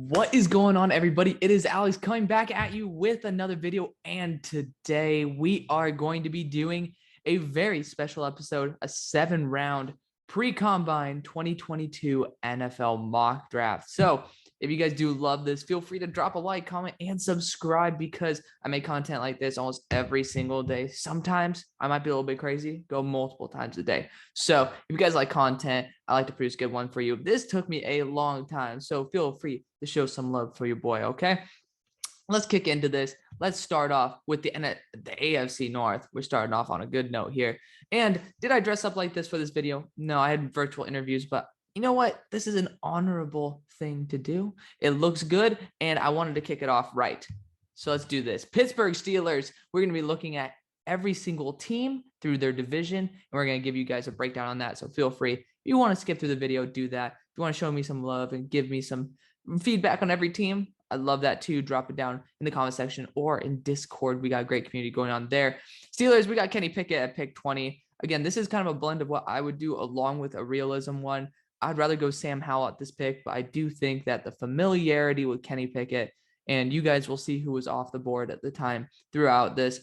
What is going on, everybody? It is Alex coming back at you with another video, and today we are going to be doing a very special episode, a 7-round pre-combine 2022 NFL mock draft. So if you guys do love this, feel free to drop a like, comment, and subscribe because I make content like this almost every single day. Sometimes I might be a little bit crazy, go multiple times a day. So if you guys like content, I like to produce a good one for you. This took me a long time, so feel free to show some love for your boy, okay? Let's kick into this. Let's start off with the AFC North. We're starting off on a good note here. And did I dress up like this for this video? No, I had virtual interviews, but you know what? This is an honorable thing to do. It looks good, and I wanted to kick it off right. So let's do this. Pittsburgh Steelers, we're going to be looking at every single team through their division, and we're going to give you guys a breakdown on that. So feel free. If you want to skip through the video, do that. If you want to show me some love and give me some feedback on every team, I'd love that too. Drop it down in the comment section or in Discord. We got a great community going on there. Steelers, we got Kenny Pickett at pick 20. Again, this is kind of a blend of what I would do along with a realism one. I'd rather go Sam Howell at this pick, but I do think that the familiarity with Kenny Pickett, and you guys will see who was off the board at the time throughout this,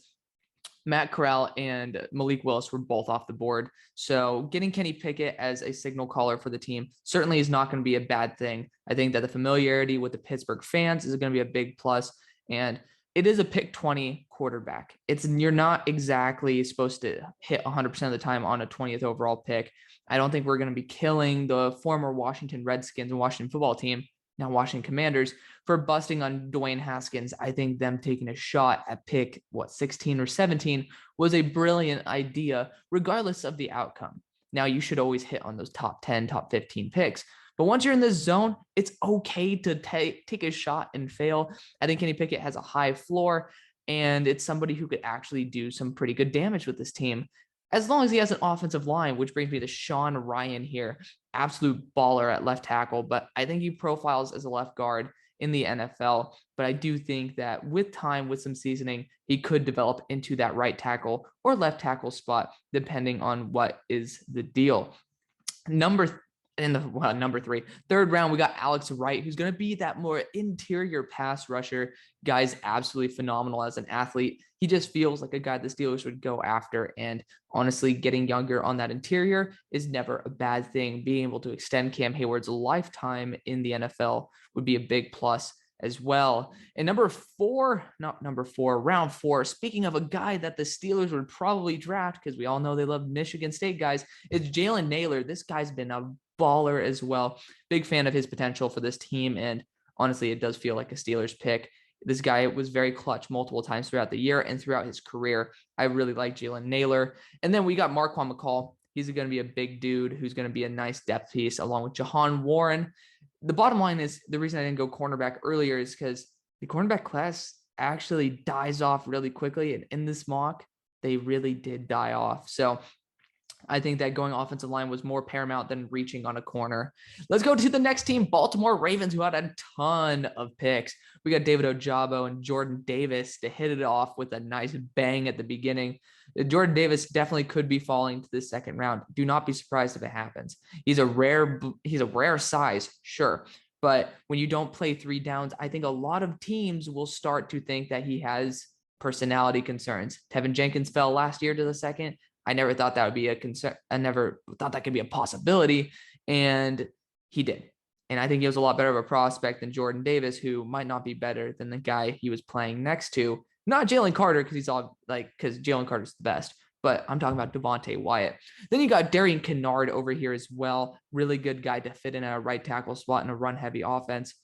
Matt Corral and Malik Willis were both off the board. So getting Kenny Pickett as a signal caller for the team certainly is not going to be a bad thing. I think that the familiarity with the Pittsburgh fans is going to be a big plus. And it is a pick 20 quarterback. You're not exactly supposed to hit 100% of the time on a 20th overall pick. I don't think we're going to be killing the former Washington Redskins and Washington football team, now Washington Commanders, for busting on Dwayne Haskins. I think them taking a shot at pick, 16 or 17 was a brilliant idea, regardless of the outcome. Now, you should always hit on those top 10, top 15 picks. But once you're in this zone, it's okay to take a shot and fail. I think Kenny Pickett has a high floor, and it's somebody who could actually do some pretty good damage with this team, as long as he has an offensive line, which brings me to Sean Ryan here. Absolute baller at left tackle, but I think he profiles as a left guard in the NFL. But I do think that with time, with some seasoning, he could develop into that right tackle or left tackle spot, depending on what is the deal. Number 3, third round, we got Alex Wright, who's going to be that more interior pass rusher. Guy's absolutely phenomenal as an athlete. He just feels like a guy the Steelers would go after. And honestly, getting younger on that interior is never a bad thing. Being able to extend Cam Hayward's lifetime in the NFL would be a big plus as well. And round 4, speaking of a guy that the Steelers would probably draft, because we all know they love Michigan State guys, it's Jalen Nailor. This guy's been a baller as well. Big fan of his potential for this team. And honestly, it does feel like a Steelers pick. This guy was very clutch multiple times throughout the year and throughout his career. I really like Jalen Nailor. And then we got Marquand McCall. He's going to be a big dude who's going to be a nice depth piece along with Jahan Warren. The bottom line is the reason I didn't go cornerback earlier is because the cornerback class actually dies off really quickly. And in this mock, they really did die off. So I think that going offensive line was more paramount than reaching on a corner. Let's go to the next team, Baltimore Ravens, who had a ton of picks. We got David Ojabo and Jordan Davis to hit it off with a nice bang at the beginning. Jordan Davis definitely could be falling to the second round. Do not be surprised if it happens. He's a rare size, sure. But when you don't play 3 downs, I think a lot of teams will start to think that he has personality concerns. Tevin Jenkins fell last year to the second. I never thought that would be a concern. I never thought that could be a possibility, and he did. And I think he was a lot better of a prospect than Jordan Davis, who might not be better than the guy he was playing next to. Not Jalen Carter, because Jalen Carter's the best, but I'm talking about Devontae Wyatt. Then you got Darian Kennard over here as well. Really good guy to fit in a right tackle spot in a run-heavy offense.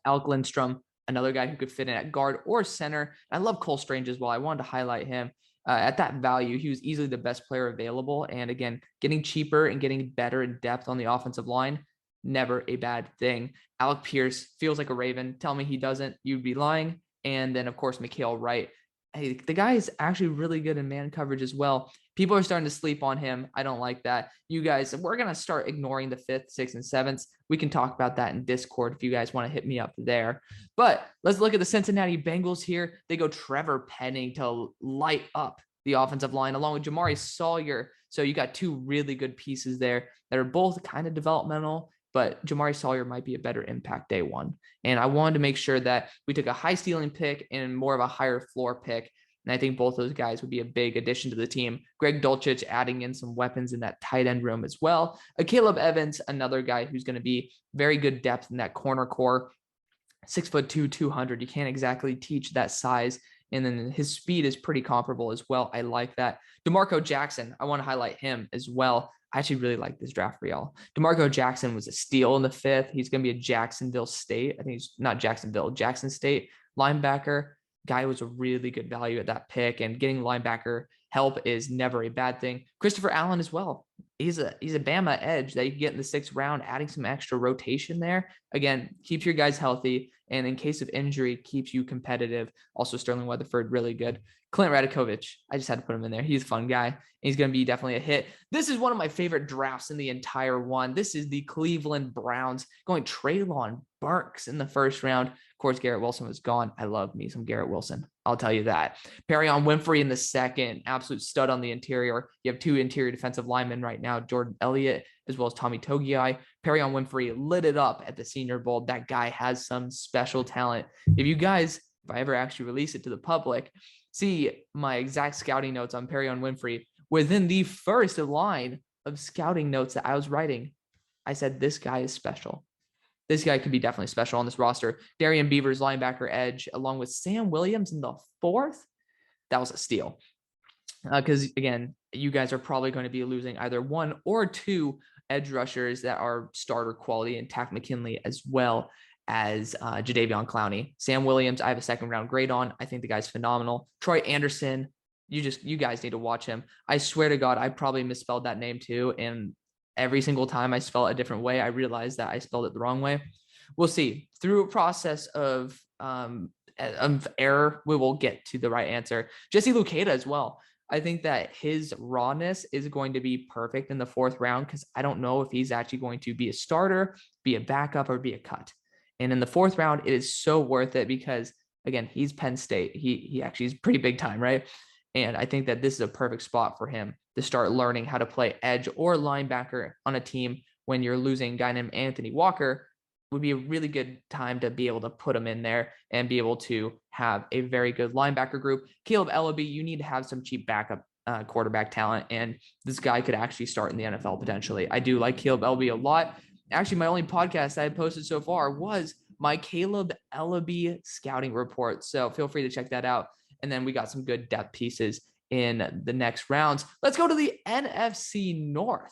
Alec Lindstrom, another guy who could fit in at guard or center. I love Cole Strange as well. I wanted to highlight him. At that value, he was easily the best player available. And again, getting cheaper and getting better in depth on the offensive line, never a bad thing. Alec Pierce feels like a Raven. Tell me he doesn't, you'd be lying. And then, of course, Mikael Wright. Hey, the guy is actually really good in man coverage as well. People are starting to sleep on him. I don't like that. You guys, we're going to start ignoring the 5th, 6th, and 7th. We can talk about that in Discord if you guys want to hit me up there. But let's look at the Cincinnati Bengals here. They go Trevor Penning to light up the offensive line along with Jamari Sawyer. So you got 2 really good pieces there that are both kind of developmental but Jamari Sawyer might be a better impact day one. And I wanted to make sure that we took a high ceiling pick and more of a higher floor pick. And I think both those guys would be a big addition to the team. Greg Dulcich adding in some weapons in that tight end room as well. Caleb Evans, another guy who's going to be very good depth in that corner core. 6'2", 200. You can't exactly teach that size. And then his speed is pretty comparable as well. I like that. DeMarco Jackson, I want to highlight him as well. I actually really like this draft for y'all. DeMarco Jackson was a steal in the 5th. He's going to be a Jacksonville State. I think he's not Jacksonville, Jackson State linebacker. Guy was a really good value at that pick, and getting linebacker help is never a bad thing. Christopher Allen as well. He's a Bama edge that you can get in the 6th round, adding some extra rotation there. Again, keeps your guys healthy, and in case of injury, keeps you competitive. Also, Sterling Weatherford, really good. Clint Radakovich, I just had to put him in there. He's a fun guy. He's going to be definitely a hit. This is one of my favorite drafts in the entire one. This is the Cleveland Browns going Treylon Burks in the 1st round. Of course, Garrett Wilson was gone. I love me some Garrett Wilson. I'll tell you that. Perrion Winfrey in the 2nd, absolute stud on the interior. You have 2 interior defensive linemen right now, Jordan Elliott as well as Tommy Togiai. Perrion Winfrey lit it up at the Senior Bowl. That guy has some special talent. If I ever actually release it to the public, see my exact scouting notes on Perrion Winfrey within the first line of scouting notes that I was writing. I said, this guy is special. This guy could be definitely special on this roster. Darian Beavers, linebacker edge, along with Sam Williams in the 4th. That was a steal. Because, again, you guys are probably going to be losing either 1 or 2 edge rushers that are starter quality, and Takk McKinley as well as Jadeveon Clowney. Sam Williams, I have a 2nd round grade on. I think the guy's phenomenal. Troy Anderson, you guys need to watch him. I swear to God, I probably misspelled that name too. And every single time I spell it a different way, I realized that I spelled it the wrong way. We'll see. Through a process of error, we will get to the right answer. Jesse Luketa as well. I think that his rawness is going to be perfect in the 4th round, because I don't know if he's actually going to be a starter, be a backup, or be a cut. And in the 4th round, it is so worth it because, again, he's Penn State. He actually is pretty big time, right? And I think that this is a perfect spot for him to start learning how to play edge or linebacker on a team when you're losing a guy named Anthony Walker. Would be a really good time to be able to put him in there and be able to have a very good linebacker group. Caleb Ellaby, you need to have some cheap backup quarterback talent, and this guy could actually start in the NFL potentially. I do like Caleb Ellaby a lot. Actually, my only podcast I had posted so far was my Caleb Ellaby scouting report, so feel free to check that out. And then we got some good depth pieces in the next rounds. Let's go to the NFC North.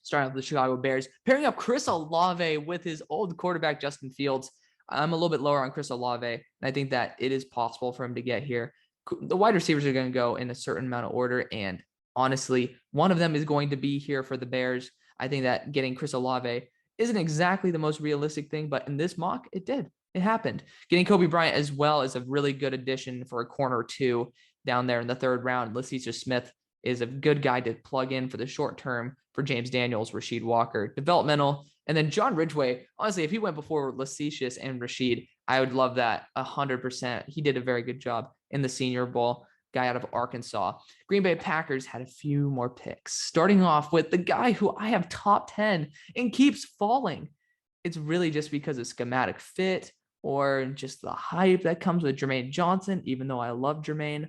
Starting with the Chicago Bears, pairing up Chris Olave with his old quarterback, Justin Fields. I'm a little bit lower on Chris Olave, and I think that it is possible for him to get here. The wide receivers are going to go in a certain amount of order, and honestly, one of them is going to be here for the Bears. I think that getting Chris Olave isn't exactly the most realistic thing, but in this mock, it did. It happened. Getting Kobe Bryant as well is a really good addition for a corner 2 down there in the 3rd round. Lassisha Smith is a good guy to plug in for the short term for James Daniels, Rasheed Walker, developmental. And then John Ridgeway, honestly, if he went before Lassisha and Rasheed, I would love that 100%. He did a very good job in the Senior Bowl, guy out of Arkansas. Green Bay Packers had a few more picks, starting off with the guy who I have top 10 and keeps falling. It's really just because of schematic fit or just the hype that comes with Jermaine Johnson, even though I love Jermaine.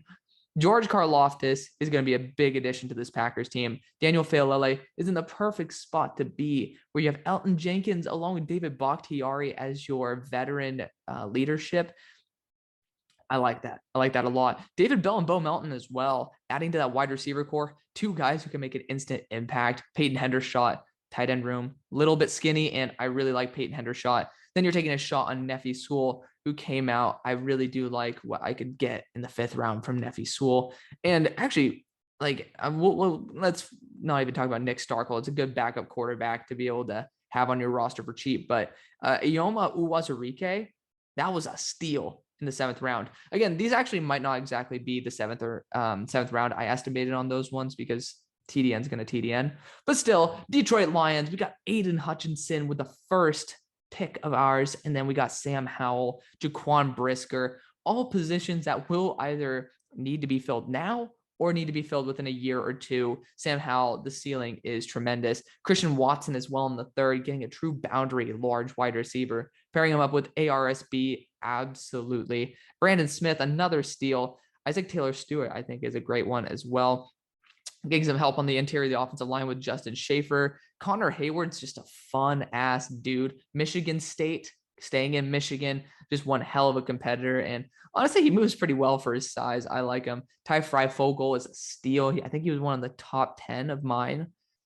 George Karlaftis is going to be a big addition to this Packers team. Daniel Faalele is in the perfect spot to be, where you have Elton Jenkins along with David Bakhtiari as your veteran leadership. I like that. I like that a lot. David Bell and Bo Melton as well, adding to that wide receiver core. 2 guys who can make an instant impact. Peyton Hendershot, tight end room, little bit skinny, and I really like Peyton Hendershot. Then you're taking a shot on Nephi Sewell, who came out. I really do like what I could get in the 5th round from Nephi Sewell. And actually, let's not even talk about Nick Starkel. It's a good backup quarterback to be able to have on your roster for cheap. But Ioma Uwazurike, that was a steal in the 7th round. Again, these actually might not exactly be the 7th or 7th round. I estimated on those ones because TDN is going to TDN. But still, Detroit Lions, we got Aidan Hutchinson with the 1st pick of ours, and then we got Sam Howell, Jaquan Brisker, all positions that will either need to be filled now or need to be filled within a year or two. Sam Howell, the ceiling is tremendous. Christian Watson as well in the third, getting a true boundary large wide receiver. Pairing him up with ARSB, absolutely. Brandon Smith, another steal. Isaac Taylor-Stewart, I think, is a great one as well. Getting some help on the interior of the offensive line with Justin Schaefer. Connor Hayward's just a fun-ass dude. Michigan State, staying in Michigan, just one hell of a competitor. And honestly, he moves pretty well for his size. I like him. Ty Freifogel is a steal. I think he was one of the top 10 of my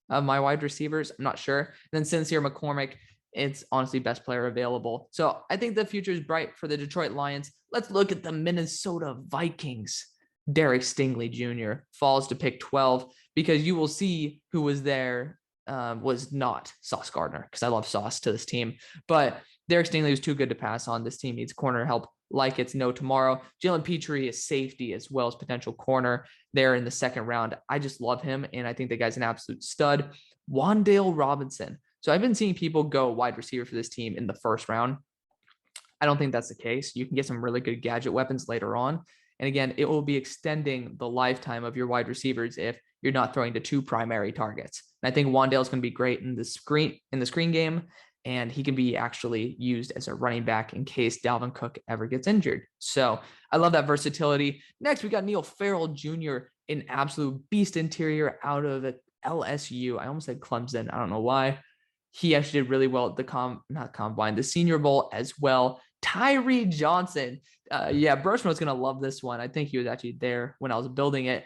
wide receivers. I'm not sure. And then Sincere McCormick, it's honestly best player available. So I think the future is bright for the Detroit Lions. Let's look at the Minnesota Vikings. Derek Stingley Jr. falls to pick 12 because you will see who was there was not Sauce Gardner, because I love Sauce to this team. But Derek Stingley was too good to pass on. This team needs corner help like it's no tomorrow. Jalen Petrie is safety as well as potential corner there in the second round. I just love him, and I think the guy's an absolute stud. Wan'Dale Robinson. So I've been seeing people go wide receiver for this team in the first round. I don't think that's the case. You can get some really good gadget weapons later on. And again, it will be extending the lifetime of your wide receivers if you're not throwing to two primary targets. And I think Wan'Dale is going to be great in the screen game, and he can be actually used as a running back in case Dalvin Cook ever gets injured. So I love that versatility. Next, we got Neal Farrell Jr., an absolute beast interior out of LSU. I almost said Clemson. I don't know why. He actually did really well at the Senior Bowl as well. Tyree Johnson. Broshman was going to love this one. I think he was actually there when I was building it.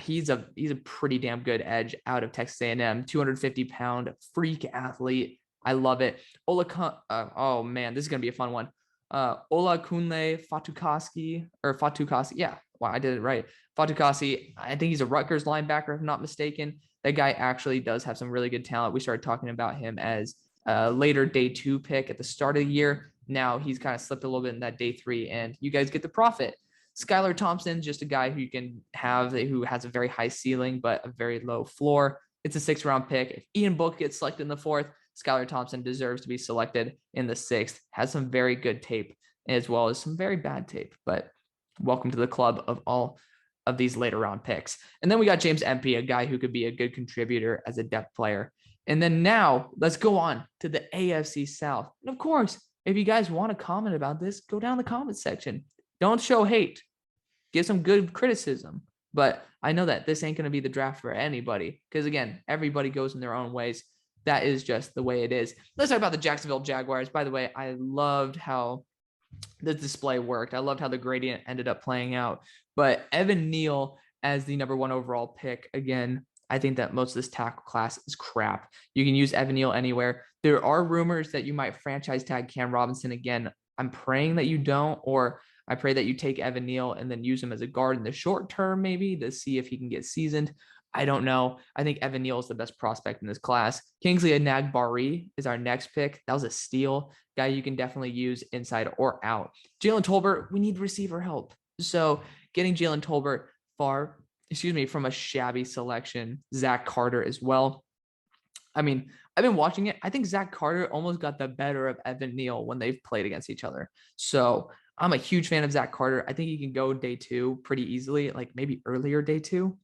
He's a pretty damn good edge out of Texas A&M. 250-pound freak athlete. I love it. Oh man, this is going to be a fun one. Olakunle Fatukasi. Yeah, wow, I did it right. Fatukasi. I think he's a Rutgers linebacker, if I'm not mistaken. That guy actually does have some really good talent. We started talking about him as a later day 2 pick at the start of the year. Now he's kind of slipped a little bit in that day 3, and you guys get the profit. Skylar Thompson, just a guy who you can have who has a very high ceiling but a very low floor. It's a 6th-round pick. If Ian Book gets selected in the 4th, Skylar Thompson deserves to be selected in the 6th. Has some very good tape as well as some very bad tape, but welcome to the club of all of these later round picks. And then we got James Empey, a guy who could be a good contributor as a depth player. And then now let's go on to the AFC South. And of course, if you guys want to comment about this, go down the comment section. Don't show hate. Give some good criticism. But I know that this ain't going to be the draft for anybody because, again, everybody goes in their own ways. That is just the way it is. Let's talk about the Jacksonville Jaguars. By the way, I loved how the display worked. I loved how the gradient ended up playing out. But Evan Neal as the number 1 overall pick, again, I think that most of this tackle class is crap. You can use Evan Neal anywhere. There are rumors that you might franchise tag Cam Robinson again. I'm praying that you don't, or I pray that you take Evan Neal and then use him as a guard in the short term, maybe to see if he can get seasoned. I don't know. I think Evan Neal is the best prospect in this class. Kingsley Enagbare is our next pick. That was a steal. Guy you can definitely use inside or out. Jalen Tolbert, we need receiver help. So getting Jalen Tolbert from a shabby selection. Zach Carter as well. I mean, I've been watching it. I think Zach Carter almost got the better of Evan Neal when they've played against each other. So I'm a huge fan of Zach Carter. I think he can go day 2 pretty easily, like maybe earlier day 2.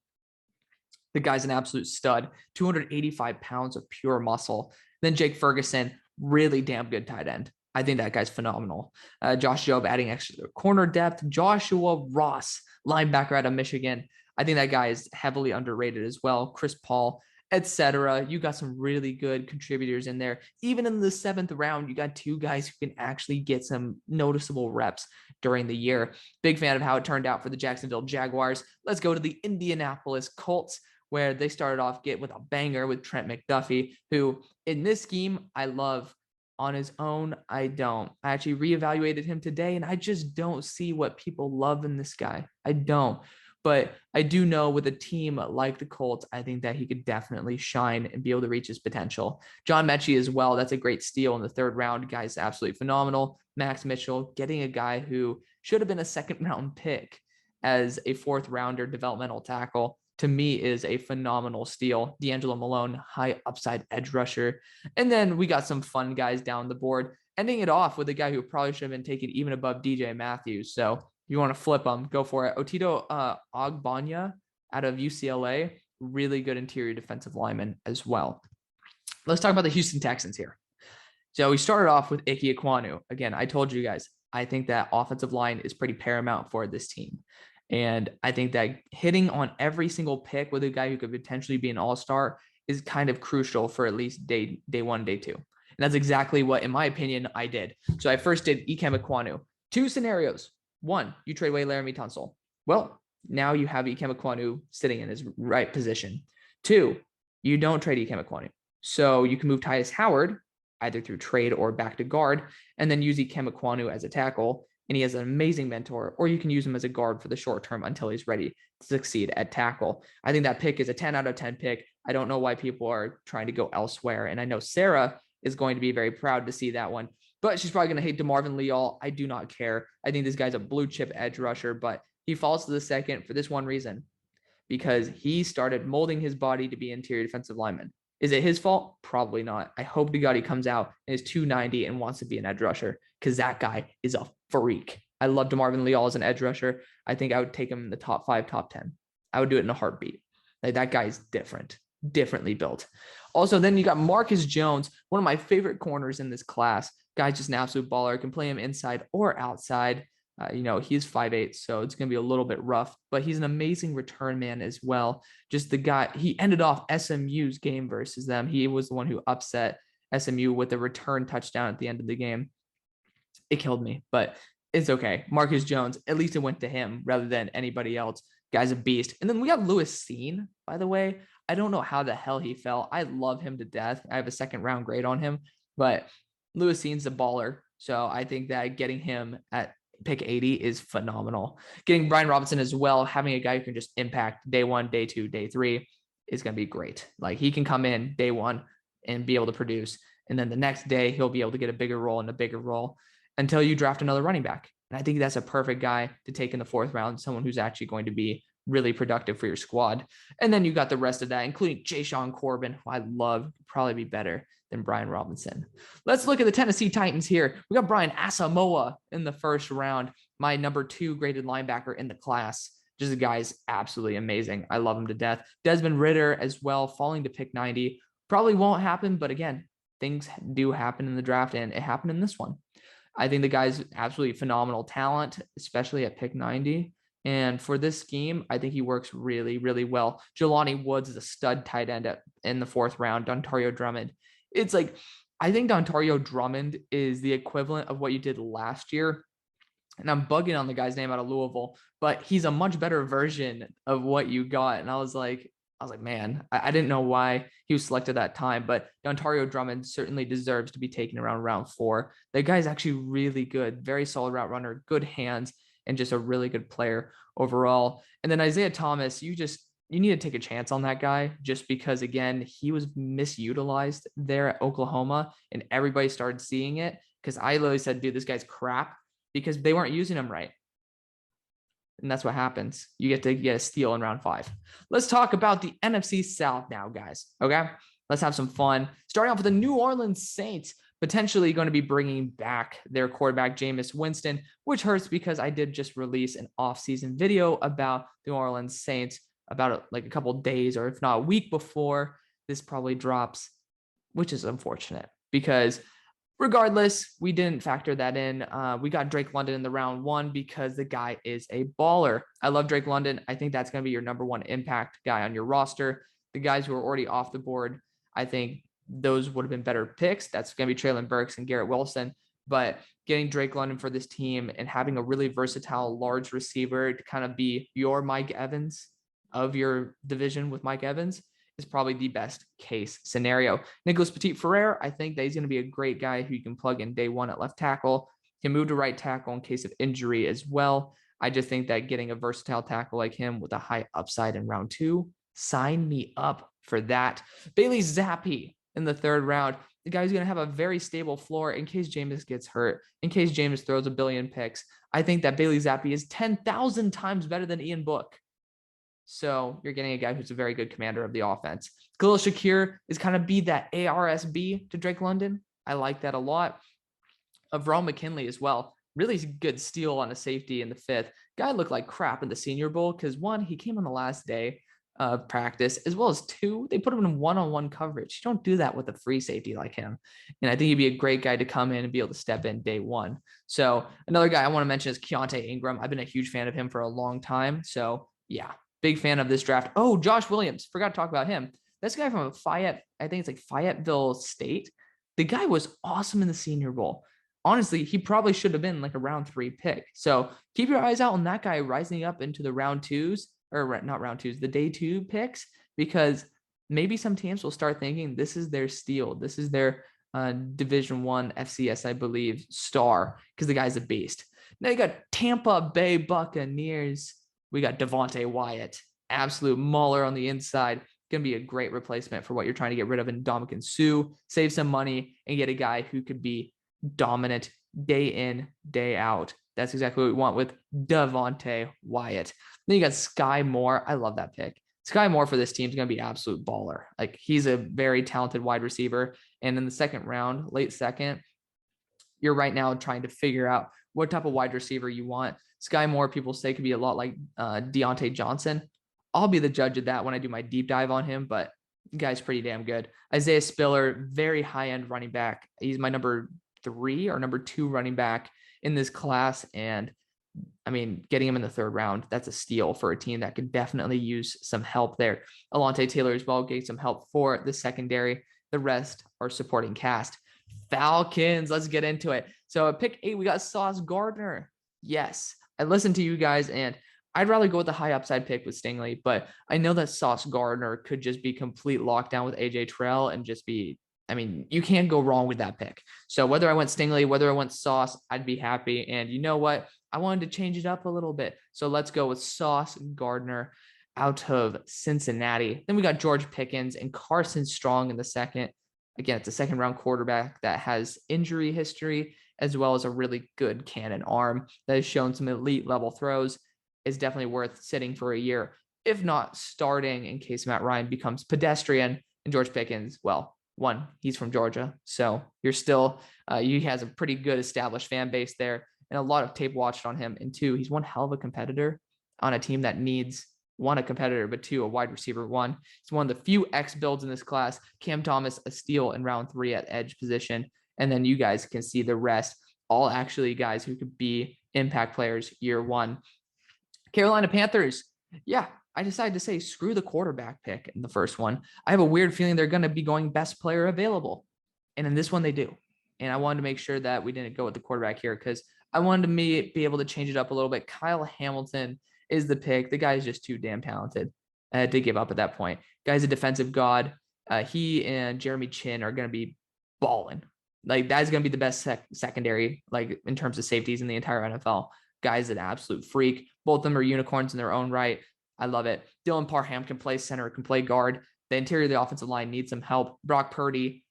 The guy's an absolute stud, 285 pounds of pure muscle. Then Jake Ferguson, really damn good tight end. I think that guy's phenomenal. Josh Jobe adding extra corner depth. Joshua Ross, linebacker out of Michigan. I think that guy is heavily underrated as well. Chris Paul, etc. You got some really good contributors in there. Even in the 7th round, you got 2 guys who can actually get some noticeable reps during the year. Big fan of how it turned out for the Jacksonville Jaguars. Let's go to the Indianapolis Colts, where they started off with a banger with Trent McDuffie, who in this scheme, I love. On his own, I don't. I actually reevaluated him today, and I just don't see what people love in this guy. I don't. But I do know with a team like the Colts, I think that he could definitely shine and be able to reach his potential. John Mechie as well. That's a great steal in the 3rd round. Guy's absolutely phenomenal. Max Mitchell, getting a guy who should have been a 2nd-round pick as a 4th-rounder developmental tackle, to me, is a phenomenal steal. D'Angelo Malone, high upside edge rusher. And then we got some fun guys down the board, ending it off with a guy who probably should have been taken even above DJ Matthews. So you want to flip them, go for it. Otito Ogbanya, out of UCLA, really good interior defensive lineman as well. Let's talk about the Houston Texans here. So we started off with Ike Ekwonu. Again, I told you guys, I think that offensive line is pretty paramount for this team. And I think that hitting on every single pick with a guy who could potentially be an all-star is kind of crucial for at least day one, day two. And that's exactly what, in my opinion, I did. So I first did Ike Ekwonu. Two scenarios. One, you trade away Laramie Tunsil. Well, now you have Ike Ekwonu sitting in his right position. Two, you don't trade Ike Ekwonu. So you can move Tytus Howard either through trade or back to guard, and then use Ike Ekwonu as a tackle. And he has an amazing mentor, or you can use him as a guard for the short term until he's ready to succeed at tackle. I think that pick is a 10 out of 10 pick. I don't know why people are trying to go elsewhere. And I know Sarah is going to be very proud to see that one, but she's probably going to hate DeMarvin Leal. I do not care. I think this guy's a blue chip edge rusher, but he falls to the second for this one reason, because he started molding his body to be interior defensive lineman. Is it his fault? Probably not. I hope to God he comes out and is 290 and wants to be an edge rusher, because that guy is a freak. I love DeMarvin Leal as an edge rusher. I think I would take him in the top 5, top 10. I would do it in a heartbeat. Like, that guy's differently built. Also, then you got Marcus Jones, one of my favorite corners in this class. Guy's just an absolute baller. Can play him inside or outside. He's 5'8", so it's going to be a little bit rough, but he's an amazing return man as well. Just the guy, he ended off SMU's game versus them. He was the one who upset SMU with a return touchdown at the end of the game. It killed me, but it's okay. Marcus Jones, at least it went to him rather than anybody else. Guy's a beast. And then we got Lewis Cine, by the way. I don't know how the hell he fell. I love him to death. I have a 2nd round grade on him, but Lewis Cine's a baller. So I think that getting him at pick 80 is phenomenal. Getting Brian Robinson as well, having a guy who can just impact day 1, day 2, day 3 is going to be great. Like, he can come in day 1 and be able to produce, and then the next day he'll be able to get a bigger role and a bigger role until you draft another running back. And I think that's a perfect guy to take in the 4th round, someone who's actually going to be really productive for your squad. And then you got the rest of that, including Jashawn Corbin, who I love, probably be better than Brian Robinson. Let's look at the Tennessee Titans here. We got Brian Asamoah in the 1st round, my number 2 graded linebacker in the class. Just a guy's absolutely amazing. I love him to death. Desmond Ridder as well, falling to pick 90. Probably won't happen, but again, things do happen in the draft, and it happened in this one. I think the guy's absolutely phenomenal talent, especially at pick 90. And for this scheme, I think he works really, really well. Jelani Woods is a stud tight end in the 4th round. Dontario Drummond. It's like, I think Dontario Drummond is the equivalent of what you did last year. And I'm bugging on the guy's name out of Louisville, but he's a much better version of what you got. And I was like, man, I didn't know why he was selected that time, but Dontario Drummond certainly deserves to be taken around round 4. That guy's actually really good, very solid route runner, good hands, and just a really good player overall. And then Isaiah Thomas, you need to take a chance on that guy, just because, again, he was misutilized there at Oklahoma and everybody started seeing it, because I literally said, dude, this guy's crap, because they weren't using him right. And that's what happens. You get to get a steal in round 5. Let's talk about the NFC South now, guys. Okay, let's have some fun. Starting off with the New Orleans Saints, potentially going to be bringing back their quarterback, Jameis Winston, which hurts because I did just release an off-season video about the New Orleans Saints about like a couple days, or if not a week before this probably drops, which is unfortunate because regardless, we didn't factor that in. We got Drake London in the round 1 because the guy is a baller. I love Drake London. I think that's going to be your number 1 impact guy on your roster. The guys who are already off the board, I think those would have been better picks. That's going to be Treylon Burks and Garrett Wilson. But getting Drake London for this team and having a really versatile, large receiver to kind of be your Mike Evans of your division with Mike Evans is probably the best case scenario. Nicholas Petit-Frere, I think that he's going to be a great guy who you can plug in day 1 at left tackle, can move to right tackle in case of injury as well. I just think that getting a versatile tackle like him with a high upside in round 2, sign me up for that. Bailey Zappi in the 3rd round. The guy's going to have a very stable floor in case Jameis gets hurt, in case Jameis throws a billion picks. I think that Bailey Zappi is 10,000 times better than Ian Book. So you're getting a guy who's a very good commander of the offense. Khalil Shakir is kind of be that ARSB to Drake London. I like that a lot. Avron McKinley as well. Really good steal on a safety in the 5th. Guy looked like crap in the Senior Bowl because, 1, he came on the last day. practice, as well as 2. They put him in one-on-one coverage. You don't do that with a free safety like him. And I think he'd be a great guy to come in and be able to step in day one. So another guy I want to mention is Keontae Ingram. I've been a huge fan of him for a long time. So yeah, big fan of this draft. Oh, Josh Williams. Forgot to talk about him. This guy from Fayette, I think it's like Fayetteville State. The guy was awesome in the Senior Bowl. Honestly, he probably should have been like a round 3 pick. So keep your eyes out on that guy rising up into the round 2s, or not round 2s, the day 2 picks, because maybe some teams will start thinking this is their steal. This is their Division I FCS, I believe, star, because the guy's a beast. Now you got Tampa Bay Buccaneers. We got Devontae Wyatt, absolute mauler on the inside. Going to be a great replacement for what you're trying to get rid of in Ndamukong Suh. Save some money and get a guy who could be dominant day in, day out. That's exactly what we want with Devontae Wyatt. Then you got Sky Moore. I love that pick. Sky Moore for this team is going to be absolute baller. Like, he's a very talented wide receiver. And in the second round, late second, you're right now trying to figure out what type of wide receiver you want. Sky Moore, people say, could be a lot like Deontay Johnson. I'll be the judge of that when I do my deep dive on him, but the guy's pretty damn good. Isaiah Spiller, very high-end running back. He's my number 3 or number 2 running back in this class. And I mean, getting him in the 3rd round, that's a steal for a team that could definitely use some help there. Alontae Taylor as well, getting some help for the secondary. The rest are supporting cast. Falcons, let's get into it. So at pick 8, we got Sauce Gardner. Yes, I listened to you guys, and I'd rather go with the high upside pick with Stingley, but I know that Sauce Gardner could just be complete lockdown with AJ Terrell and just be, I mean, you can't go wrong with that pick. So whether I went Stingley, whether I went Sauce, I'd be happy. And you know what? I wanted to change it up a little bit. So let's go with Sauce Gardner out of Cincinnati. Then we got George Pickens and Carson Strong in the second. Again, it's a second round quarterback that has injury history, as well as a really good cannon arm that has shown some elite level throws. Is definitely worth sitting for a year, if not starting, in case Matt Ryan becomes pedestrian. And George Pickens, well, 1, he's from Georgia, so you're still, he has a pretty good established fan base there, and a lot of tape watched on him. And 2, he's one hell of a competitor on a team that needs, 1, a competitor, but 2, a wide receiver. 1, he's one of the few X builds in this class. Cam Thomas, a steal in round 3 at edge position, and then you guys can see the rest, all actually guys who could be impact players year 1. Carolina Panthers. Yeah, I decided to say screw the quarterback pick in the first one. I have a weird feeling they're going to be going best player available. And in this one, they do. And I wanted to make sure that we didn't go with the quarterback here because I wanted to be able to change it up a little bit. Kyle Hamilton is the pick. The guy is just too damn talented. I had to give up at that point. Guy's a defensive god. He and Jeremy Chin are going to be balling. Like, that's going to be the best secondary, like, in terms of safeties in the entire NFL. Guy's an absolute freak. Both of them are unicorns in their own right. I love it. Dylan Parham can play center, can play guard. The interior of the offensive line needs some help. Brock Purdy,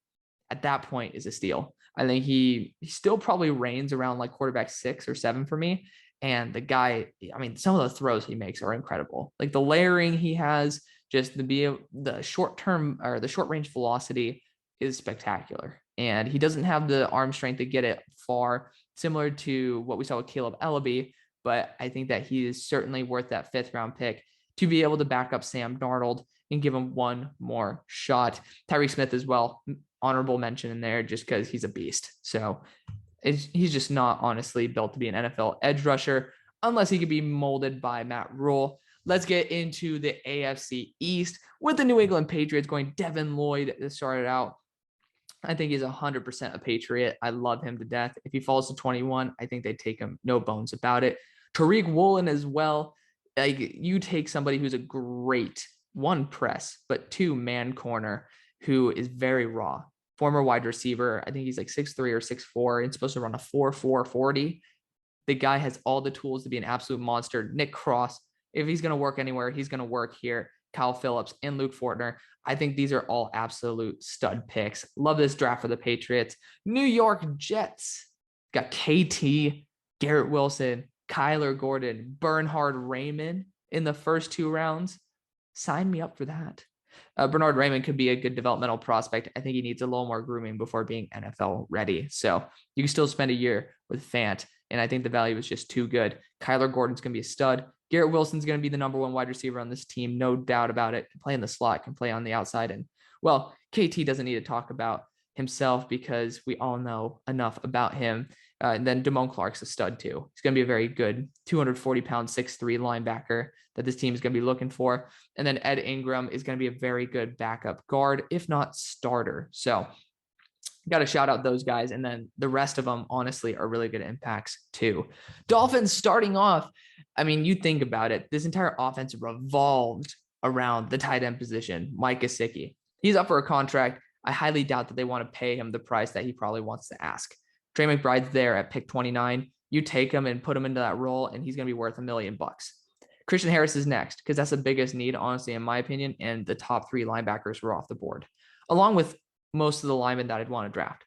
at that point, is a steal. I think he still probably reigns around like quarterback 6 or 7 for me. And the guy, I mean, some of the throws he makes are incredible. Like the layering he has, just the short term or the short range velocity is spectacular. And he doesn't have the arm strength to get it far, similar to what we saw with Caleb Ellaby. But I think that he is certainly worth that 5th round pick to be able to back up Sam Darnold and give him one more shot. Tyreke Smith as well, honorable mention in there just because he's a beast. So he's just not honestly built to be an NFL edge rusher unless he could be molded by Matt Rule. Let's get into the AFC East with the New England Patriots going Devin Lloyd to start it out. I think he's 100% a Patriot. I love him to death. If he falls to 21, I think they take him, no bones about it. Tariq Woolen as well. Like, you take somebody who's a great 1 press, but 2 man corner, who is very raw. Former wide receiver. I think he's like 6'3" or 6'4" and supposed to run a 4.4 40. The guy has all the tools to be an absolute monster. Nick Cross, if he's going to work anywhere, he's going to work here. Kyle Phillips and Luke Fortner. I think these are all absolute stud picks. Love this draft for the Patriots. New York Jets got KT, Garrett Wilson, Kyler Gordon, Bernhard Raymond in the first 2 rounds. Sign me up for that. Bernhard Raymond could be a good developmental prospect. I think he needs a little more grooming before being NFL ready. So you can still spend a year with Fant, and I think the value is just too good. Kyler Gordon's going to be a stud. Garrett Wilson's going to be the number one wide receiver on this team, no doubt about it. Can play in the slot, can play on the outside. And, well, KT doesn't need to talk about himself because we all know enough about him. And then Damone Clark's a stud too. He's going to be a very good 240-pound, 6'3" linebacker that this team is going to be looking for. And then Ed Ingram is going to be a very good backup guard, if not starter. So got to shout out those guys. And then the rest of them, honestly, are really good impacts too. Dolphins starting off. I mean, you think about it. This entire offense revolved around the tight end position, Mike Gesicki. He's up for a contract. I highly doubt that they want to pay him the price that he probably wants to ask. Trey McBride's there at pick 29. You take him and put him into that role, and he's going to be worth $1 million. Christian Harris is next because that's the biggest need, honestly, in my opinion. And the top 3 linebackers were off the board, along with most of the linemen that I'd want to draft.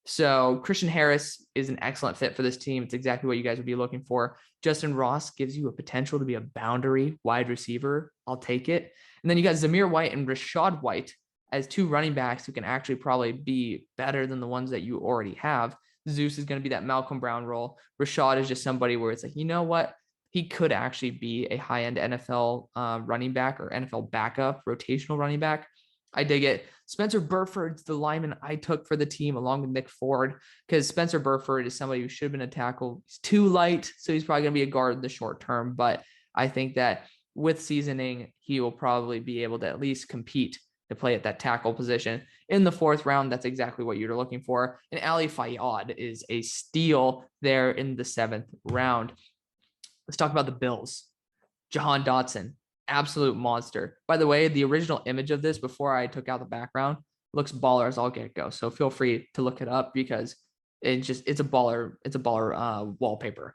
So Christian Harris is an excellent fit for this team. It's exactly what you guys would be looking for. Justin Ross gives you a potential to be a boundary wide receiver. I'll take it. And then you got Zamir White and Rashad White as 2 running backs who can actually probably be better than the ones that you already have. Zeus is going to be that Malcolm Brown role. Rashad is just somebody where it's like, you know what? He could actually be a high-end NFL running back or NFL backup, rotational running back. I dig it. Spencer Burford's the lineman I took for the team along with Nick Ford because Spencer Burford is somebody who should have been a tackle. He's too light, so he's probably going to be a guard in the short term. But I think that with seasoning, he will probably be able to at least compete to play at that tackle position. In the 4th round, that's exactly what you're looking for. And Ali Fayyad is a steal there in the 7th round. Let's talk about the Bills. Jahan Dotson. Absolute monster. By the way, the original image of this before I took out the background looks baller as all get go. So feel free to look it up because it's a baller wallpaper.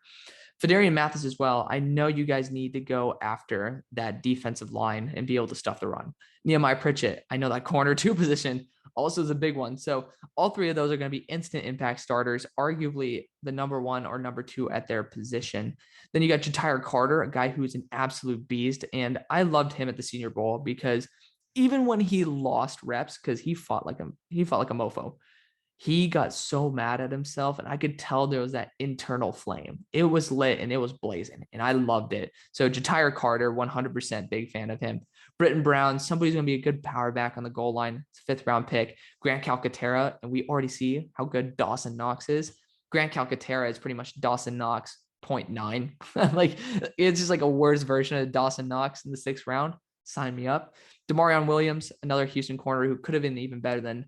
Fedarian Mathis as well. I know you guys need to go after that defensive line and be able to stuff the run. Nehemiah Pritchett. I know that corner 2 position also is a big one. So all 3 of those are going to be instant impact starters, arguably the number 1 or number 2 at their position. Then you got Ja'Tyre Carter, a guy who's an absolute beast. And I loved him at the Senior Bowl because even when he lost reps, because he fought like a mofo, he got so mad at himself. And I could tell there was that internal flame. It was lit and it was blazing. And I loved it. So Ja'Tyre Carter, 100% big fan of him. Britton Brown, somebody's going to be a good power back on the goal line. It's a 5th round pick. Grant Calcaterra, and we already see how good Dawson Knox is. Grant Calcaterra is pretty much Dawson Knox 0.9. Like, it's just like a worse version of Dawson Knox in the 6th round. Sign me up. Demarion Williams, another Houston corner who could have been even better than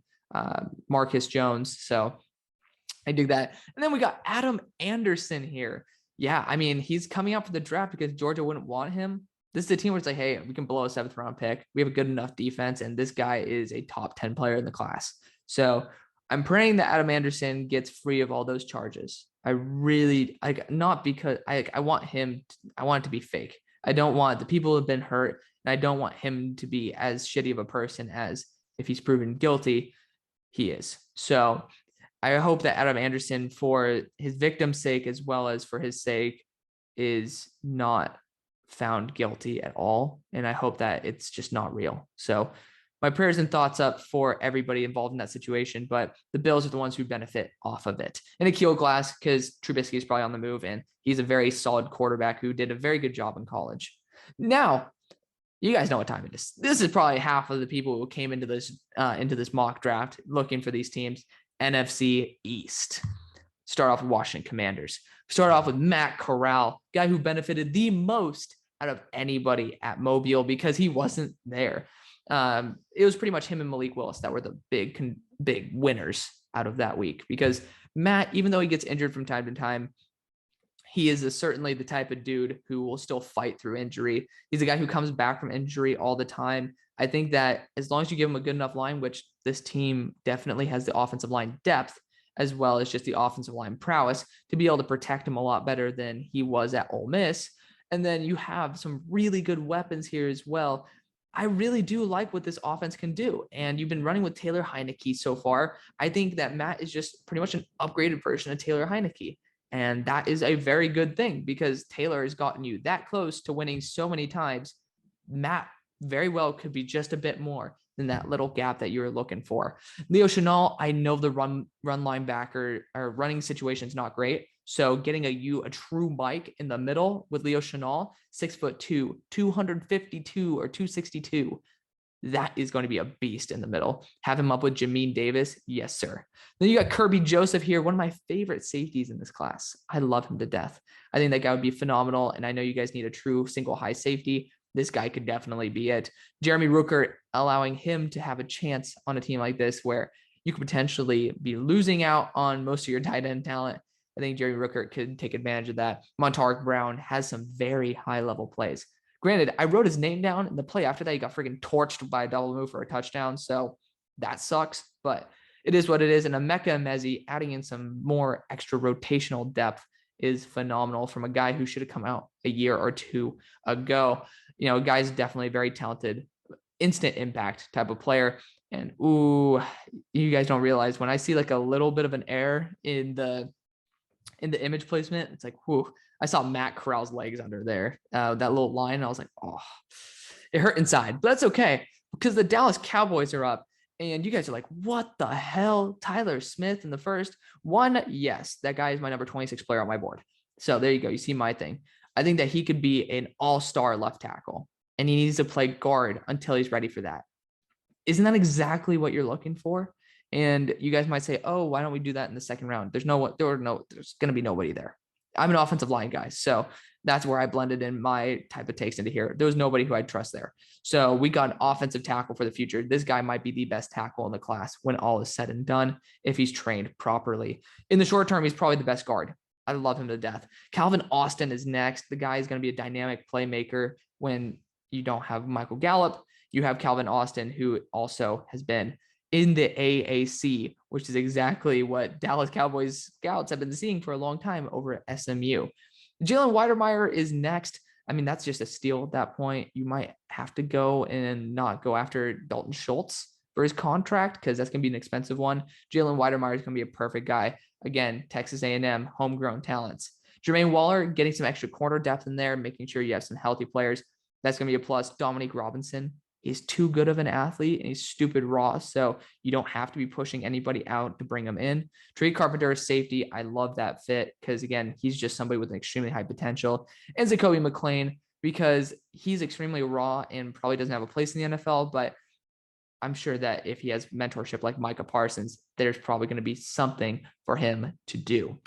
Marcus Jones. So I dig that. And then we got Adam Anderson here. Yeah, I mean, he's coming out for the draft because Georgia wouldn't want him. This is a team where it's like, hey, we can blow a 7th round pick. We have a good enough defense, and this guy is a top 10 player in the class. So I'm praying that Adam Anderson gets free of all those charges. I really not because I want him. I want it to be fake. I don't want the people who have been hurt, and I don't want him to be as shitty of a person as if he's proven guilty, he is. So I hope that Adam Anderson, for his victim's sake as well as for his sake, is not found guilty at all. And I hope that it's just not real. So my prayers and thoughts up for everybody involved in that situation, but the Bills are the ones who benefit off of it. And Akil Glass, because Trubisky is probably on the move, and he's a very solid quarterback who did a very good job in college. Now, you guys know what time it is. This is probably half of the people who came into this mock draft looking for these teams. NFC East. Start off with Washington Commanders. Start off with Matt Corral, guy who benefited the most out of anybody at Mobile because he wasn't there. It was pretty much him and Malik Willis that were the big winners out of that week, because Matt, even though he gets injured from time to time, he is certainly the type of dude who will still fight through injury. He's a guy who comes back from injury all the time. I think that as long as you give him a good enough line, which this team definitely has the offensive line depth, as well as just the offensive line prowess, to be able to protect him a lot better than he was at Ole Miss. And then you have some really good weapons here as well. I really do like what this offense can do. And you've been running with Taylor Heineke so far. I think that Matt is just pretty much an upgraded version of Taylor Heineke. And that is a very good thing because Taylor has gotten you that close to winning so many times. Matt very well could be just a bit more than that little gap that you were looking for. Leo Chenal, I know the run linebacker or running situation is not great. So getting a true Mike in the middle with Leo Chenal, 6'2", 252 or 262. That is going to be a beast in the middle. Have him up with Jamin Davis. Yes, sir. Then you got Kirby Joseph here, one of my favorite safeties in this class. I love him to death. I think that guy would be phenomenal. And I know you guys need a true single high safety. This guy could definitely be it. Jeremy Ruckert, allowing him to have a chance on a team like this where you could potentially be losing out on most of your tight end talent. I think Jeremy Ruckert could take advantage of that. Montague Brown has some very high level plays. Granted, I wrote his name down, and the play after that, he got freaking torched by a double move for a touchdown. So that sucks, but it is what it is. And Emeka Emezi adding in some more extra rotational depth is phenomenal from a guy who should have come out a year or two ago. You know, guy's definitely very talented, instant impact type of player. And ooh, you guys don't realize when I see like a little bit of an error in the image placement, it's like, whoo. I saw Matt Corral's legs under there, that little line. And I was like, oh, it hurt inside, but that's okay because the Dallas Cowboys are up and you guys are like, what the hell? Tyler Smith in the first one. Yes, that guy is my number 26 player on my board. So there you go. You see my thing. I think that he could be an all-star left tackle and he needs to play guard until he's ready for that. Isn't that exactly what you're looking for? And you guys might say, oh, why don't we do that in the second round? There's going to be nobody there. I'm an offensive line guy. So that's where I blended in my type of takes into here. There was nobody who I'd trust there. So we got an offensive tackle for the future. This guy might be the best tackle in the class when all is said and done, if he's trained properly. In the short term, he's probably the best guard. I love him to death. Calvin Austin is next. The guy is going to be a dynamic playmaker when you don't have Michael Gallup. You have Calvin Austin, who also has been in the AAC, which is exactly what Dallas Cowboys scouts have been seeing for a long time over at SMU. Jalen Weidermeyer is next. I mean, that's just a steal at that point. You might have to go and not go after Dalton Schultz for his contract because that's going to be an expensive one. Jalen Weidermeyer is going to be a perfect guy. Again, Texas A&M, homegrown talents. Jermaine Waller, getting some extra corner depth in there, making sure you have some healthy players. That's going to be a plus. Dominique Robinson is too good of an athlete and he's stupid raw. So you don't have to be pushing anybody out to bring him in. Trey Carpenter is safety. I love that fit because again, he's just somebody with an extremely high potential. And Nakobe McLean, because he's extremely raw and probably doesn't have a place in the NFL, but I'm sure that if he has mentorship like Micah Parsons, there's probably going to be something for him to do.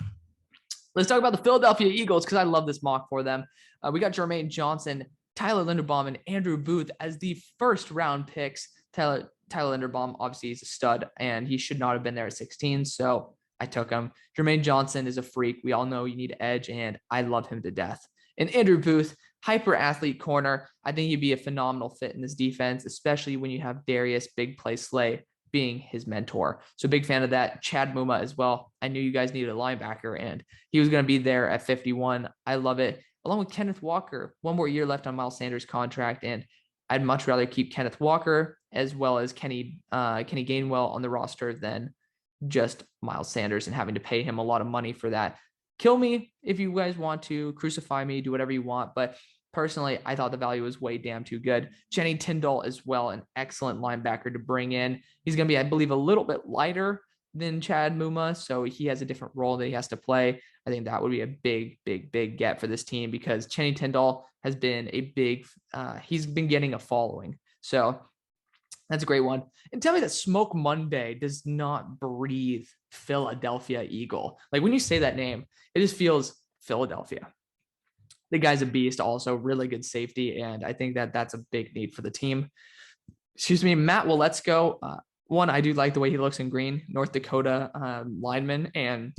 Let's talk about the Philadelphia Eagles because I love this mock for them. We got Jermaine Johnson, Tyler Linderbaum, and Andrew Booth as the first round picks. Tyler Linderbaum, obviously, he's a stud, and he should not have been there at 16, so I took him. Jermaine Johnson is a freak. We all know you need edge, and I love him to death. And Andrew Booth, hyper athlete corner. I think he'd be a phenomenal fit in this defense, especially when you have Darius Big Play Slay being his mentor. So big fan of that. Chad Muma as well. I knew you guys needed a linebacker, and he was going to be there at 51. I love it. Along with Kenneth Walker, one more year left on Miles Sanders' contract, and I'd much rather keep Kenneth Walker as well as Kenny Gainwell on the roster than just Miles Sanders and having to pay him a lot of money for that. Kill me if you guys want to, crucify me, do whatever you want, but personally, I thought the value was way damn too good. Jenny Tyndall as well, an excellent linebacker to bring in. He's going to be, I believe, a little bit lighter than Chad Muma, so he has a different role that he has to play. I think that would be a big get for this team because Jenny Tyndall has been he's been getting a following. So that's a great one. And tell me that Smoke Monday does not breathe Philadelphia Eagle. Like when you say that name, it just feels Philadelphia. The guy's a beast, also really good safety, and I think that that's a big need for the team. Excuse me, Matt Waletzko. One, I do like the way he looks in green, North Dakota lineman, and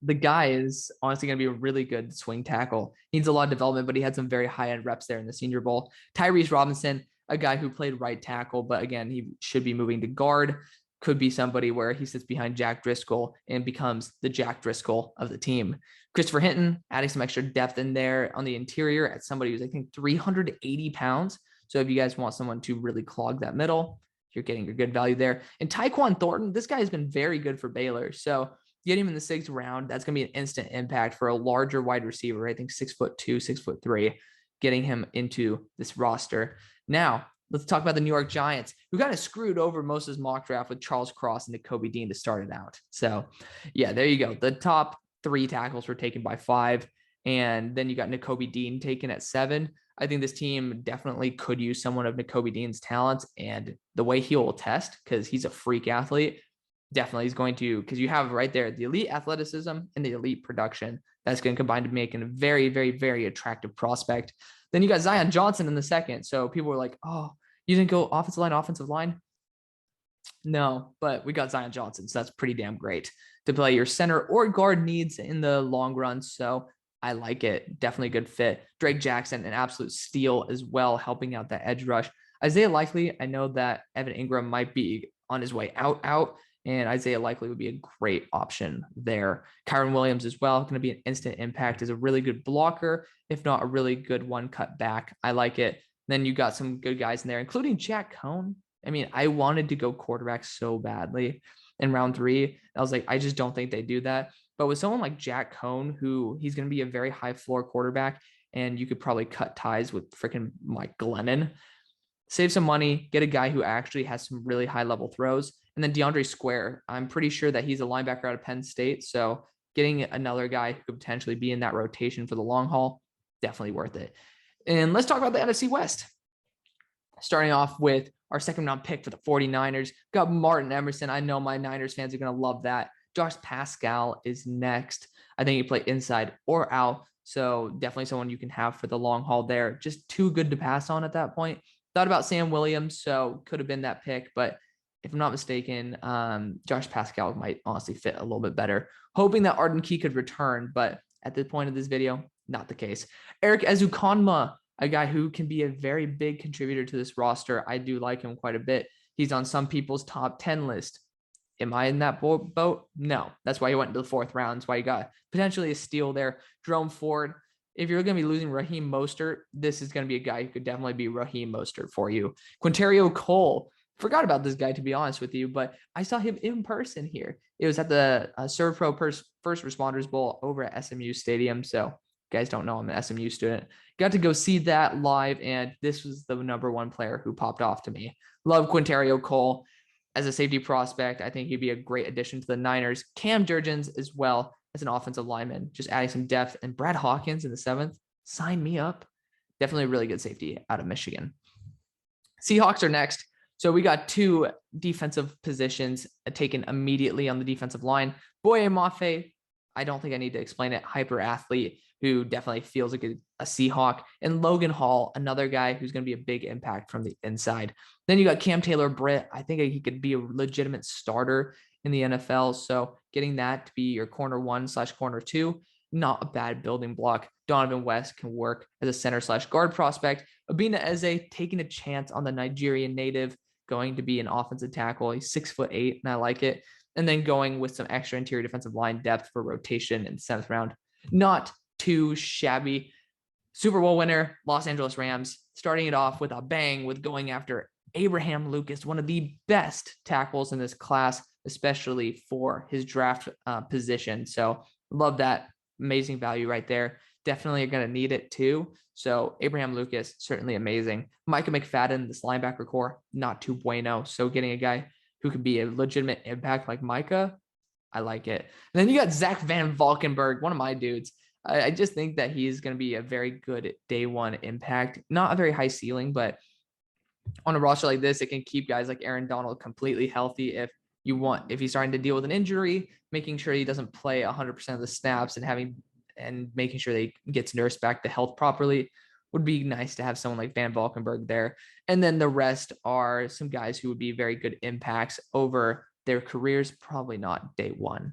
the guy is honestly going to be a really good swing tackle. Needs a lot of development, but he had some very high-end reps there in the Senior Bowl. Tyrese Robinson, a guy who played right tackle, but again, he should be moving to guard. Could be somebody where he sits behind Jack Driscoll and becomes the Jack Driscoll of the team. Christopher Hinton, adding some extra depth in there on the interior at somebody who's, I think, 380 pounds. So if you guys want someone to really clog that middle, you're getting your good value there. And Tyquan Thornton, this guy has been very good for Baylor. So get him in the 6th round. That's going to be an instant impact for a larger wide receiver. I think 6'2", 6'3", getting him into this roster. Now, let's talk about the New York Giants, who kind of screwed over most of his mock draft with Charles Cross and Nakobe Dean to start it out. So, yeah, there you go. The top 3 tackles were taken by 5. And then you got Nakobe Dean taken at 7. I think this team definitely could use someone of Nakobe Dean's talents and the way he will test, because he's a freak athlete. Definitely is going to, because you have right there the elite athleticism and the elite production that's going to combine to make a very, very, very attractive prospect. Then you got Zion Johnson in the second. So people were like, oh, you didn't go offensive line? No, but we got Zion Johnson. So that's pretty damn great to play your center or guard needs in the long run. So I like it. Definitely a good fit. Drake Jackson, an absolute steal as well, helping out that edge rush. Isaiah Likely, I know that Evan Ingram might be on his way out, and Isaiah Likely would be a great option there. Kyron Williams as well, going to be an instant impact, is a really good blocker, if not a really good one cut back. I like it. Then you got some good guys in there, including Jack Cohn. I mean, I wanted to go quarterback so badly in round 3. I was like, I just don't think they do that. But with someone like Jack Cohn, who he's going to be a very high floor quarterback, and you could probably cut ties with freaking Mike Glennon, save some money, get a guy who actually has some really high level throws. And then DeAndre Square, I'm pretty sure that he's a linebacker out of Penn State. So getting another guy who could potentially be in that rotation for the long haul, definitely worth it. And let's talk about the NFC West. Starting off with our second round pick for the 49ers, got Martin Emerson. I know my Niners fans are going to love that. Josh Pascal is next. I think he play inside or out. So definitely someone you can have for the long haul there. Just too good to pass on at that point. Thought about Sam Williams, so could have been that pick. But if I'm not mistaken, Josh Pascal might honestly fit a little bit better. Hoping that Arden Key could return, but at the point of this video, not the case. Eric Ezukanma, a guy who can be a very big contributor to this roster. I do like him quite a bit. He's on some people's top 10 list. Am I in that boat? No. That's why he went into the 4th round. That's why you got potentially a steal there. Jerome Ford. If you're going to be losing Raheem Mostert, this is going to be a guy who could definitely be Raheem Mostert for you. Quinterio Cole. Forgot about this guy, to be honest with you, but I saw him in person here. It was at the ServPro First Responders Bowl over at SMU Stadium. So guys don't know I'm an SMU student. Got to go see that live, and this was the number 1 player who popped off to me. Love Quinterio Cole as a safety prospect. I think he'd be a great addition to the Niners. Cam Jurgens as well as an offensive lineman, just adding some depth. And Brad Hawkins in the 7th, sign me up. Definitely a really good safety out of Michigan. Seahawks are next. So we got 2 defensive positions taken immediately on the defensive line. Boye Mafe, I don't think I need to explain it. Hyper athlete who definitely feels like a Seahawk. And Logan Hall, another guy who's going to be a big impact from the inside. Then you got Cam Taylor-Britt. I think he could be a legitimate starter in the NFL. So getting that to be your corner 1/corner 2, not a bad building block. Donovan West can work as a center/guard prospect. Abina Eze taking a chance on the Nigerian native, going to be an offensive tackle. He's 6'8", and I like it. And then going with some extra interior defensive line depth for rotation in the 7th round. Not too shabby. Super Bowl winner, Los Angeles Rams, starting it off with a bang with going after Abraham Lucas, one of the best tackles in this class, especially for his draft position. So love that. Amazing value right there. Definitely going to need it too. So Abraham Lucas, certainly amazing. Micah McFadden, this linebacker core, not too bueno. So getting a guy who could be a legitimate impact like Micah, I like it. And then you got Zach Van Valkenburg, one of my dudes. I just think that he's going to be a very good day 1 impact. Not a very high ceiling, but on a roster like this, it can keep guys like Aaron Donald completely healthy if he's starting to deal with an injury, making sure he doesn't play 100% of the snaps and making sure that he gets nursed back to health properly. Would be nice to have someone like Van Valkenburg there. And then the rest are some guys who would be very good impacts over their careers, probably not day 1.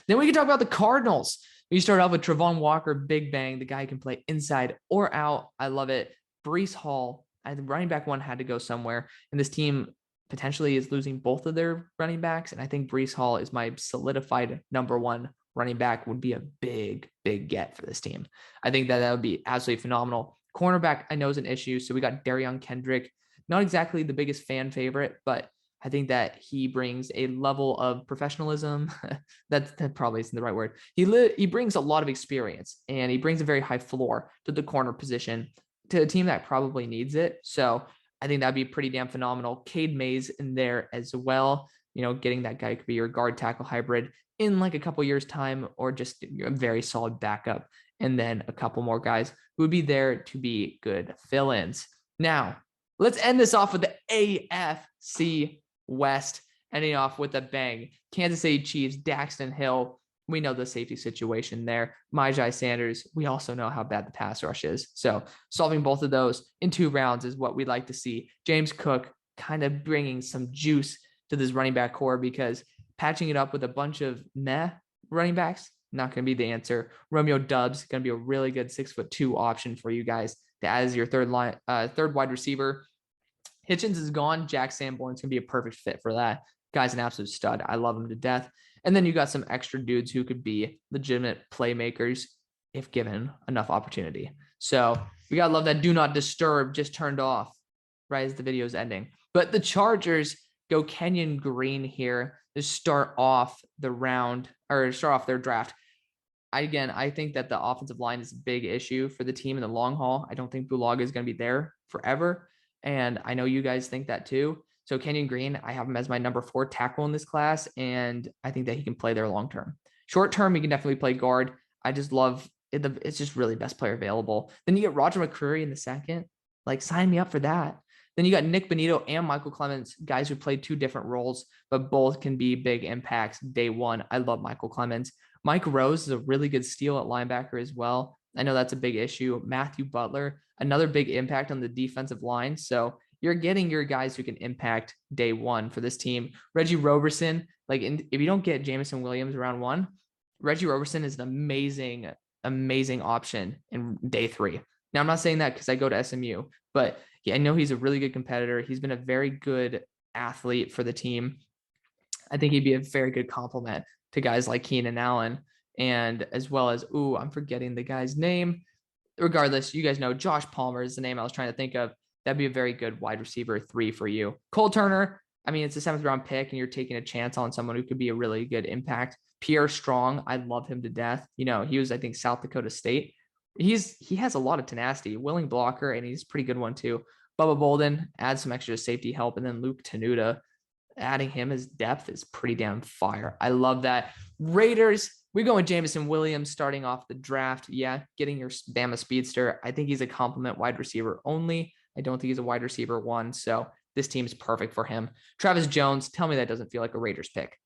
Then we can talk about the Cardinals. We start off with Travon Walker, Big Bang. The guy can play inside or out. I love it. Breece Hall, the running back 1 had to go somewhere. And this team potentially is losing both of their running backs. And I think Breece Hall is my solidified number 1 running back, would be a big, big get for this team. I think that would be absolutely phenomenal. Cornerback, I know, is an issue. So we got Darion Kendrick, not exactly the biggest fan favorite, but I think that he brings a level of professionalism. that probably isn't the right word. He brings a lot of experience, and he brings a very high floor to the corner position to a team that probably needs it. So I think that'd be pretty damn phenomenal. Cade Mays in there as well. You know, getting that guy could be your guard tackle hybrid. in like a couple years time, or just a very solid backup. And then a couple more guys who would be there to be good fill-ins. Now, let's end this off with the AFC West, ending off with a bang. Kansas City Chiefs, Daxton Hill. We know the safety situation there. Myjai Sanders, we also know how bad the pass rush is. So solving both of those in 2 rounds is what we'd like to see. James Cook kind of bringing some juice to this running back core, because patching it up with a bunch of meh running backs, not going to be the answer. Romeo Doubs going to be a really good 6'2" option for you guys to add as your third wide receiver. Hitchens is gone. Jack Sanborn's going to be a perfect fit for that. Guy's an absolute stud. I love him to death. And then you got some extra dudes who could be legitimate playmakers if given enough opportunity. So we got to love that do not disturb just turned off right as the video is ending. But the Chargers go Kenyon Green here to start off the round, or start off their draft. I think that the offensive line is a big issue for the team in the long haul. I don't think Bulaga is going to be there forever. And I know you guys think that too. So Kenyon Green, I have him as my number 4 tackle in this class. And I think that he can play there long-term. Short-term, he can definitely play guard. I just love it. It's just really best player available. Then you get Roger McCreary in the second. Like, sign me up for that. Then you got Nick Bonito and Michael Clemens, guys who played 2 different roles, but both can be big impacts day one. I love Michael Clemens. Mike Rose is a really good steal at linebacker as well. I know that's a big issue. Matthew Butler, another big impact on the defensive line. So you're getting your guys who can impact day one for this team. Reggie Roberson, if you don't get Jameson Williams round 1, Reggie Roberson is an amazing option in day 3. Now, I'm not saying that because I go to SMU, but yeah, I know he's a really good competitor. He's been a very good athlete for the team. I think he'd be a very good complement to guys like Keenan Allen, and as well as, I'm forgetting the guy's name. Regardless, you guys know Josh Palmer is the name I was trying to think of. That'd be a very good wide receiver 3 for you. Cole Turner, I mean, it's a 7th round pick and you're taking a chance on someone who could be a really good impact. Pierre Strong, I love him to death. You know, he was, I think, South Dakota State. He has a lot of tenacity, willing blocker, and he's a pretty good one too. Bubba Bolden, add some extra safety help, and then Luke Tenuta, adding him as depth is pretty damn fire. I love that. Raiders, we go with Jameson Williams starting off the draft. Yeah, getting your Bama speedster. I think he's a compliment wide receiver only. I don't think he's a wide receiver 1, so this team's perfect for him. Travis Jones, tell me that doesn't feel like a Raiders pick.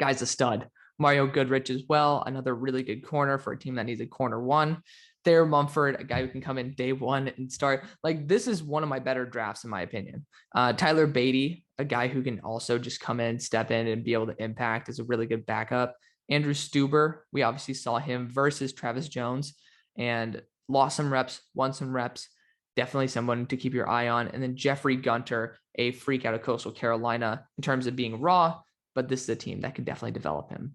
Guy's a stud. Mario Goodrich as well, another really good corner for a team that needs a corner 1. Thayer Mumford, a guy who can come in day 1 and start. Like, this is one of my better drafts in my opinion. Tyler Beatty, a guy who can also just come in, step in, and be able to impact, is a really good backup. Andrew Stuber, we obviously saw him versus Travis Jones and lost some reps, won some reps. Definitely someone to keep your eye on. And then Jeffrey Gunter, a freak out of Coastal Carolina in terms of being raw, but this is a team that could definitely develop him.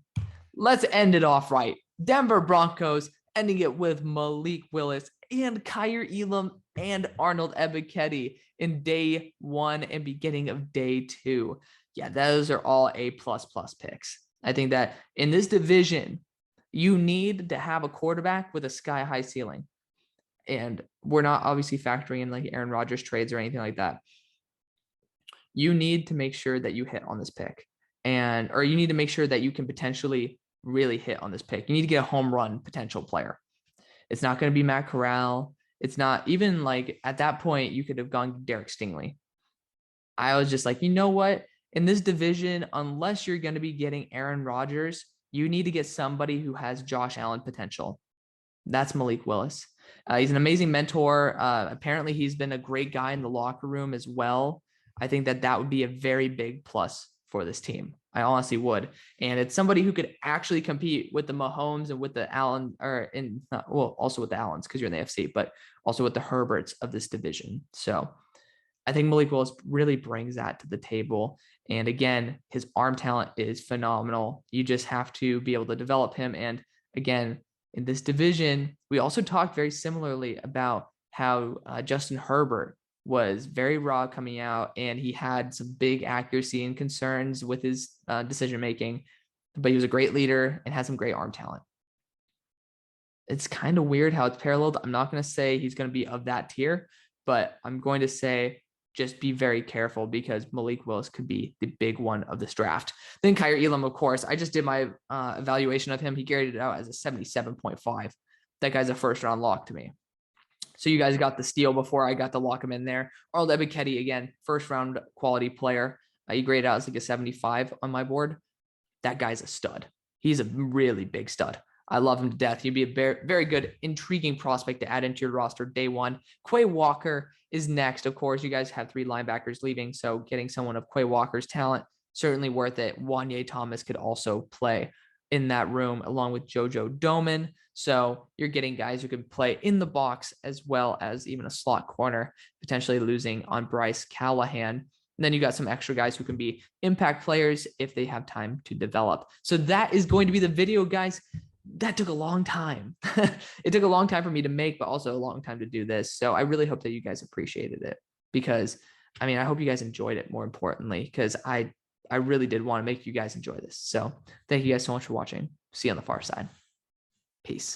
Let's end it off right. Denver Broncos, ending it with Malik Willis and Kyer Elam and Arnold Ebiketie in day 1 and beginning of day 2. Yeah, those are all A++ picks. I think that in this division, you need to have a quarterback with a sky-high ceiling. And we're not obviously factoring in like Aaron Rodgers trades or anything like that. You need to make sure that you hit on this pick, or you need to make sure that you can potentially really hit on this pick. You need to get a home run potential player. It's not going to be Matt Corral. It's not even like at that point you could have gone Derek Stingley. I was just like, you know what? In this division, unless you're going to be getting Aaron Rodgers, you need to get somebody who has Josh Allen potential. That's Malik Willis. He's an amazing mentor. Apparently, he's been a great guy in the locker room as well. I think that would be a very big plus for this team. I honestly would. And it's somebody who could actually compete with the Mahomes and with the Allen, also with the Allens because you're in the AFC, but also with the Herberts of this division. So I think Malik Willis really brings that to the table. And again, his arm talent is phenomenal. You just have to be able to develop him. And again, in this division, we also talked very similarly about how Justin Herbert was very raw coming out, and he had some big accuracy and concerns with his decision-making, but he was a great leader and had some great arm talent. It's kind of weird how it's paralleled. I'm not going to say he's going to be of that tier, but I'm going to say just be very careful because Malik Willis could be the big one of this draft. Then Kaiir Elam, of course, I just did my evaluation of him. He graded it out as a 77.5. That guy's a first round lock to me. So you guys got the steal before I got to lock him in there. Arnold Ebiketie, again, first round quality player. He graded out as like a 75 on my board. That guy's a stud. He's a really big stud. I love him to death. He'd be a very, very good, intriguing prospect to add into your roster day one. Quay Walker is next. Of course, you guys have 3 linebackers leaving, so getting someone of Quay Walker's talent, certainly worth it. Wanye Thomas could also play in that room along with JoJo Doman. So you're getting guys who can play in the box as well as even a slot corner, potentially losing on Bryce Callahan. And then you got some extra guys who can be impact players if they have time to develop. So that is going to be the video, guys. That took a long time. It took a long time for me to make, but also a long time to do this. So I really hope that you guys appreciated it because, I mean, I hope you guys enjoyed it more importantly, because I really did want to make you guys enjoy this. So thank you guys so much for watching. See you on the far side. Peace.